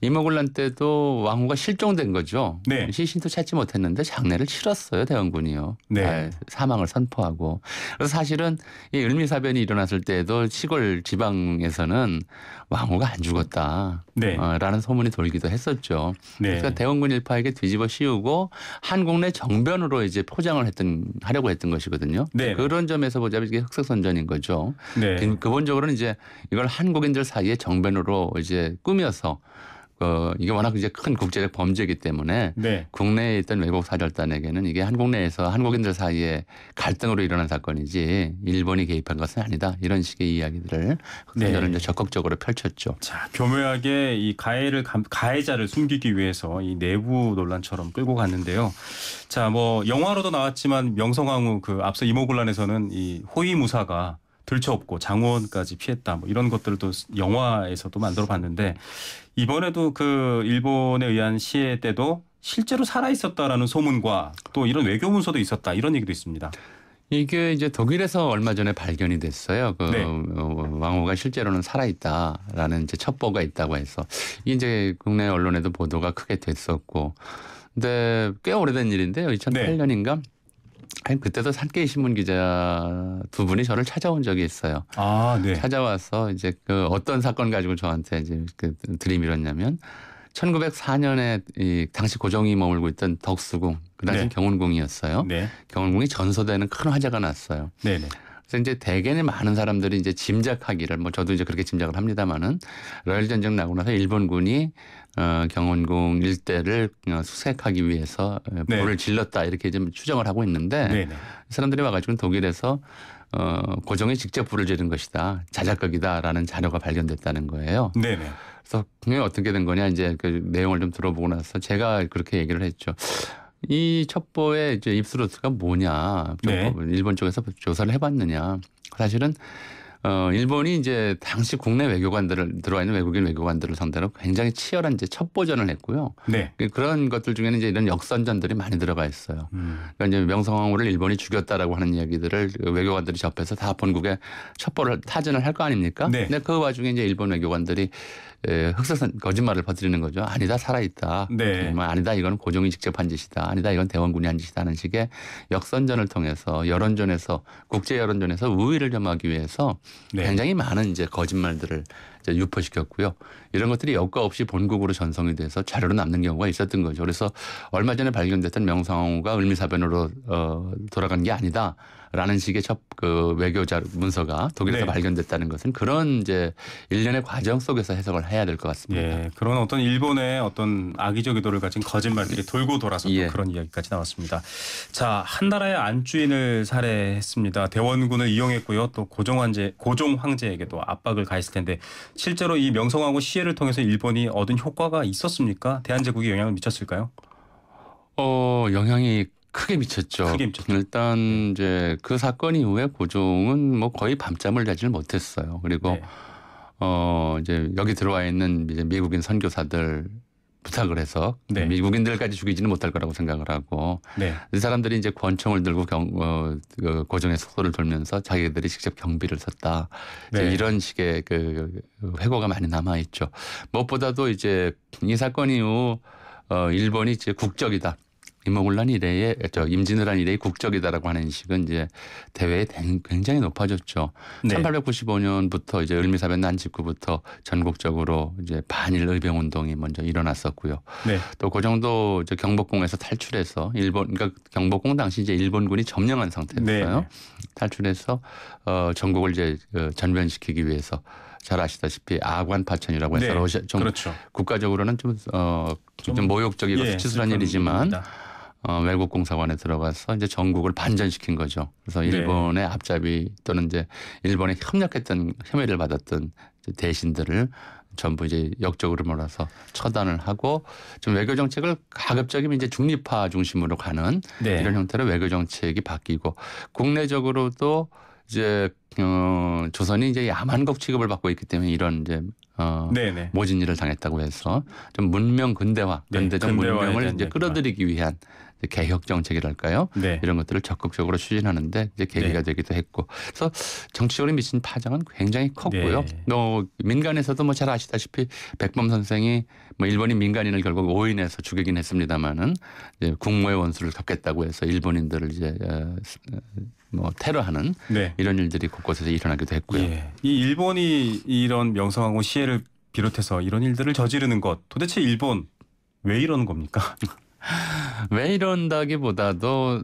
이모군란 때도 왕후가 실종된 거죠. 네. 시신도 찾지 못했는데 장례를 치렀어요. 대원군이요. 네. 사망을 선포하고. 그래서 사실은 이 을미사변이 일어났을 때도 시골 지방에서는 왕후가 안 죽었다. 네. 라는 소문이 돌기도 했었죠. 네. 그러니까 대원군 일파에게 뒤집어 씌우고 한국 내 정변으로 이제 포장을 하려고 했던 것이거든요. 네. 그런 점에서 보자면 이게 흑색선전인 거죠. 네. 기본적으로는 이제 이걸 한국인들 사이에 정변으로 이제 꾸며서 이게 워낙 이제 큰 국제적 범죄이기 때문에 국내에 있던 외국 사절단에게는 이게 한국 내에서 한국인들 사이에 갈등으로 일어난 사건이지 일본이 개입한 것은 아니다. 이런 식의 이야기들을 흑선전을 이제 적극적으로 펼쳤죠. 자, 교묘하게 이 가해자를 숨기기 위해서 이 내부 논란처럼 끌고 갔는데요. 자, 영화로도 나왔지만 명성황후 그 앞서 이모군란에서는 이 호위무사가 들쳐업고 장원까지 피했다. 이런 것들도 영화에서도 만들어 봤는데 이번에도 그 일본에 의한 시해 때도 실제로 살아 있었다라는 소문과 또 이런 외교 문서도 있었다. 이런 얘기도 있습니다. 이게 이제 독일에서 얼마 전에 발견이 됐어요. 왕후가 실제로는 살아있다라는 이제 첩보가 있다고 해서 이게 이제 국내 언론에도 보도가 크게 됐었고, 근데 꽤 오래된 일인데요. 2008년인가? 그때도 산케이 신문 기자 두 분이 저를 찾아온 적이 있어요. 찾아와서 이제 그 어떤 사건 가지고 저한테 이제 들이밀었냐면 1904년에 이 당시 고종이 머물고 있던 덕수궁, 그 당시 경운궁이었어요. 경운궁이 전소되는 큰 화재가 났어요. 그래서 이제 대개는 많은 사람들이 이제 짐작하기를 저도 이제 그렇게 짐작을 합니다만은 러일 전쟁 나고 나서 일본군이 경운궁 일대를 수색하기 위해서 불을 질렀다 이렇게 좀 추정을 하고 있는데 사람들이 와가지고 독일에서 고종이 직접 불을 지른 것이다. 자작극이다라는 자료가 발견됐다는 거예요. 그래서 그게 어떻게 된 거냐 이제 그 내용을 좀 들어보고 나서 제가 그렇게 얘기를 했죠. 이 첩보의 이제 입수루트가 뭐냐. 일본 쪽에서 조사를 해봤느냐. 사실은 일본이 이제 당시 국내 외교관들을 들어와 있는 외국인 외교관들을 상대로 굉장히 치열한 이제 첩보전을 했고요. 그런 것들 중에는 이제 이런 역선전들이 많이 들어가 있어요. 그러니까 이제 명성황후를 일본이 죽였다라고 하는 이야기들을 외교관들이 접해서 다 본국에 첩보를 타전을 할 거 아닙니까? 근데 그 와중에 이제 일본 외교관들이 흑색선 거짓말을 퍼뜨리는 거죠. 아니다, 살아있다. 아니다, 이건 고종이 직접 한 짓이다. 아니다, 이건 대원군이 한 짓이다 하는 식의 역선전을 통해서 여론전에서 국제 여론전에서 우위를 점하기 위해서 굉장히 많은 이제 거짓말들을 이제 유포시켰고요. 이런 것들이 여과 없이 본국으로 전송이 돼서 자료로 남는 경우가 있었던 거죠. 그래서 얼마 전에 발견됐던 명성황후가 을미사변으로 돌아간 게 아니다. 라는 식의 외교자 문서가 독일에서 발견됐다는 것은 그런 이제 일련의 과정 속에서 해석을 해야 될 것 같습니다. 그런 어떤 일본의 어떤 악의적 의도를 가진 거짓말들이 돌고 돌아서 또 그런 이야기까지 나왔습니다. 자, 한 나라의 안주인을 살해했습니다. 대원군을 이용했고요. 또 고종 황제에게도 압박을 가했을 텐데 실제로 이 명성황후 시해를 통해서 일본이 얻은 효과가 있었습니까? 대한제국에 영향을 미쳤을까요? 영향이 크게 미쳤죠. 일단 이제 그 사건 이후에 고종은 거의 밤잠을 자질 못했어요. 그리고 이제 여기 들어와 있는 이제 미국인 선교사들 부탁을 해서 네. 미국인들까지 죽이지는 못할 거라고 생각을 하고 이 사람들이 이제 권총을 들고 그 고정의 속도를 돌면서 자기들이 직접 경비를 섰다. 이런 식의 그 회고가 많이 남아 있죠. 무엇보다도 이제 이 사건 이후 일본이 이제 국적이다. 임모군란 이래의 임진왜란 이래의 국적이다라고 하는 인식은 이제 대외에 굉장히 높아졌죠. 1895년부터 이제 을미사변 난 직후부터 전국적으로 이제 반일 의병 운동이 먼저 일어났었고요. 또 그 정도 이제 경복궁에서 탈출해서 그러니까 경복궁 당시 이제 일본군이 점령한 상태였어요. 탈출해서 전국을 이제 전변시키기 위해서 잘 아시다시피 아관파천이라고 해서 러시아 좀 그렇죠. 국가적으로는 좀 모욕적이고 수치스러운 일이지만 외국 공사관에 들어가서 이제 전국을 반전시킨 거죠. 그래서 일본의 앞잡이 또는 이제 일본에 협력했던 혐의를 받았던 대신들을 전부 이제 역적으로 몰아서 처단을 하고 좀 외교 정책을 가급적이면 이제 중립화 중심으로 가는 이런 형태로 외교 정책이 바뀌고 국내적으로도 이제 조선이 이제 야만국 취급을 받고 있기 때문에 이런 이제 모진일을 당했다고 해서 좀 문명 근대화, 근대적 문명을 이제 끌어들이기 위한 개혁 정책이랄까요? 이런 것들을 적극적으로 추진하는데 이제 계기가 되기도 했고, 그래서 정치적으로 미친 파장은 굉장히 컸고요. 민간에서도 뭐 잘 아시다시피 백범 선생이 뭐 일본인 민간인을 결국 오인해서 죽이긴 했습니다만은 이제 국모의 원수를 갚겠다고 해서 일본인들을 이제 뭐 테러하는 이런 일들이 곳곳에서 일어나기도 했고요. 이 일본이 이런 명성하고 시해를 비롯해서 이런 일들을 저지르는 것, 도대체 일본 왜 이러는 겁니까? 왜 이런다기보다도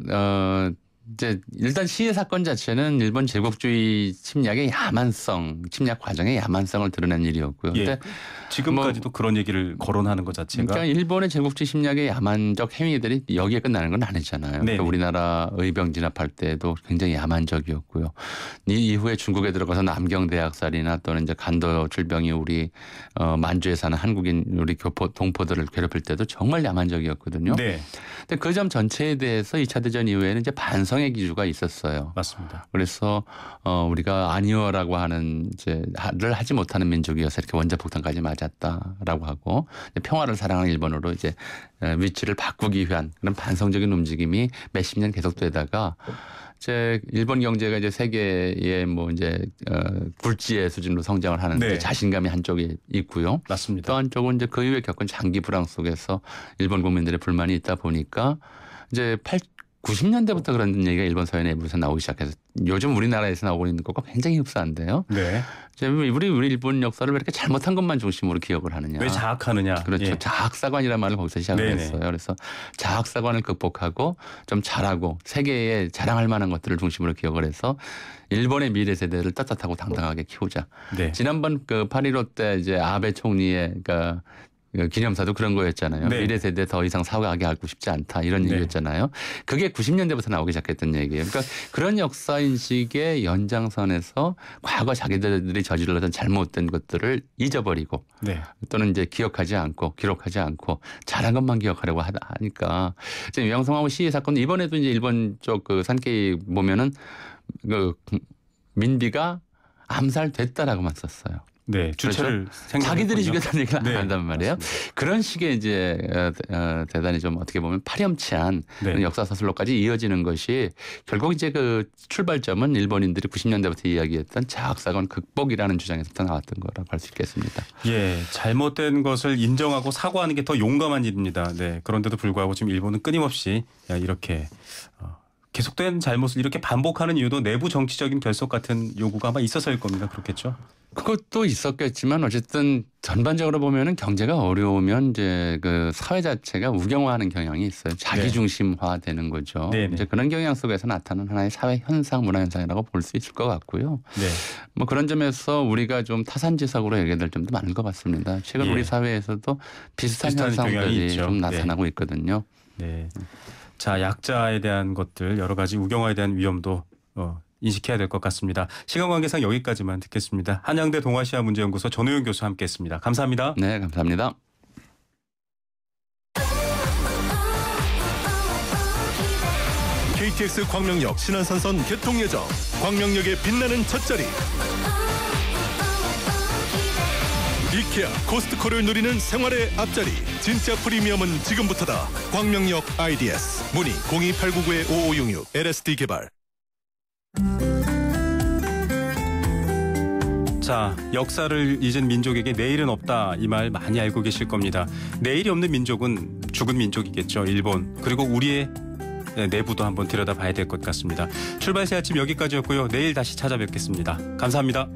이제 일단 시해 사건 자체는 일본 제국주의 침략의 야만성, 침략 과정의 야만성을 드러낸 일이었고요. 근데 지금까지도 그런 얘기를 거론하는 것 자체가. 그러니까 일본의 제국주의 침략의 야만적 행위들이 여기에 끝나는 건 아니잖아요. 그러니까 우리나라 의병 진압할 때도 굉장히 야만적이었고요. 이 이후에 중국에 들어가서 남경 대학살이나 또는 이제 간도 출병이 우리 만주에 사는 한국인 우리 동포들을 괴롭힐 때도 정말 야만적이었거든요. 근데 그 점 전체에 대해서 2차 대전 이후에는 이제 반성의 기류가 있었어요. 맞습니다. 그래서 우리가 아니어라고 하는 이제를 하지 못하는 민족이어서 이렇게 원자폭탄까지 맞았다라고 하고 평화를 사랑하는 일본으로 이제 위치를 바꾸기 위한 그런 반성적인 움직임이 몇십 년 계속되다가 이제 일본 경제가 이제 세계의 뭐 이제 굴지의 수준으로 성장을 하는데 자신감이 한쪽에 있고요. 맞습니다. 또 한쪽은 이제 그 이후에 겪은 장기 불황 속에서 일본 국민들의 불만이 있다 보니까 이제 90년대부터 그런 얘기가 일본 사회 내부에서 나오기 시작해서 요즘 우리나라에서 나오고 있는 것과 굉장히 흡사한데요. 우리 일본 역사를 왜 이렇게 잘못한 것만 중심으로 기억을 하느냐. 왜 자학하느냐. 그렇죠. 자학사관이라는 말을 거기서 시작을 했어요. 그래서 자학사관을 극복하고 좀 잘하고 세계에 자랑할 만한 것들을 중심으로 기억을 해서 일본의 미래 세대를 떳떳하고 당당하게 키우자. 지난번 그 8.15 때 이제 아베 총리의 기념사도 그런 거였잖아요. 미래 세대 더 이상 사과하게 하고 싶지 않다 이런 얘기였잖아요. 그게 90년대부터 나오기 시작했던 얘기예요. 그러니까 그런 역사 인식의 연장선에서 과거 자기들이 저질렀던 잘못된 것들을 잊어버리고 또는 이제 기억하지 않고 기록하지 않고 잘한 것만 기억하려고 하니까 지금 명성황후 시해 사건 이번에도 이제 일본 쪽 그 산케이 보면은 그 민비가 암살됐다라고만 썼어요. 주체를 자기들이 죽였다는 얘기를 안 한단 말이에요. 맞습니다. 그런 식의 이제 대단히 좀 어떻게 보면 파렴치한 역사 서술로까지 이어지는 것이 결국 이제 그 출발점은 일본인들이 90년대부터 이야기했던 자학사관 극복이라는 주장에서부터 나왔던 거라고 할 수 있겠습니다. 잘못된 것을 인정하고 사과하는 게 더 용감한 일입니다. 그런데도 불구하고 지금 일본은 끊임없이 이렇게 계속된 잘못을 이렇게 반복하는 이유도 내부 정치적인 결속 같은 요구가 아마 있어서일 겁니다. 그렇겠죠? 그것도 있었겠지만 어쨌든 전반적으로 보면은 경제가 어려우면 이제 그 사회 자체가 우경화하는 경향이 있어요. 자기 중심화되는 거죠. 이제 그런 경향 속에서 나타나는 하나의 사회 현상, 문화 현상이라고 볼 수 있을 것 같고요. 뭐 그런 점에서 우리가 좀 타산지석으로 얘기해야 될 점도 많은 것 같습니다. 최근 우리 사회에서도 비슷한 현상들이 좀 나타나고 있거든요. 자, 약자에 대한 것들 여러 가지 우경화에 대한 위험도 인식해야 될 것 같습니다. 시간 관계상 여기까지만 듣겠습니다. 한양대 동아시아 문제연구소 전우용 교수와 함께했습니다. 감사합니다. 네, 감사합니다. KTX 광명역 신안산선 개통 예정. 광명역의 빛나는 첫 자리. 이케아, 코스트코를 누리는 생활의 앞자리. 진짜 프리미엄은 지금부터다. 광명역 IDS. 문의 02899-5566 LSD 개발. 자, 역사를 잊은 민족에게 내일은 없다, 이 말 많이 알고 계실 겁니다. 내일이 없는 민족은 죽은 민족이겠죠. 일본. 그리고 우리의 내부도 한번 들여다봐야 될 것 같습니다. 출발새 아침 여기까지였고요. 내일 다시 찾아뵙겠습니다. 감사합니다.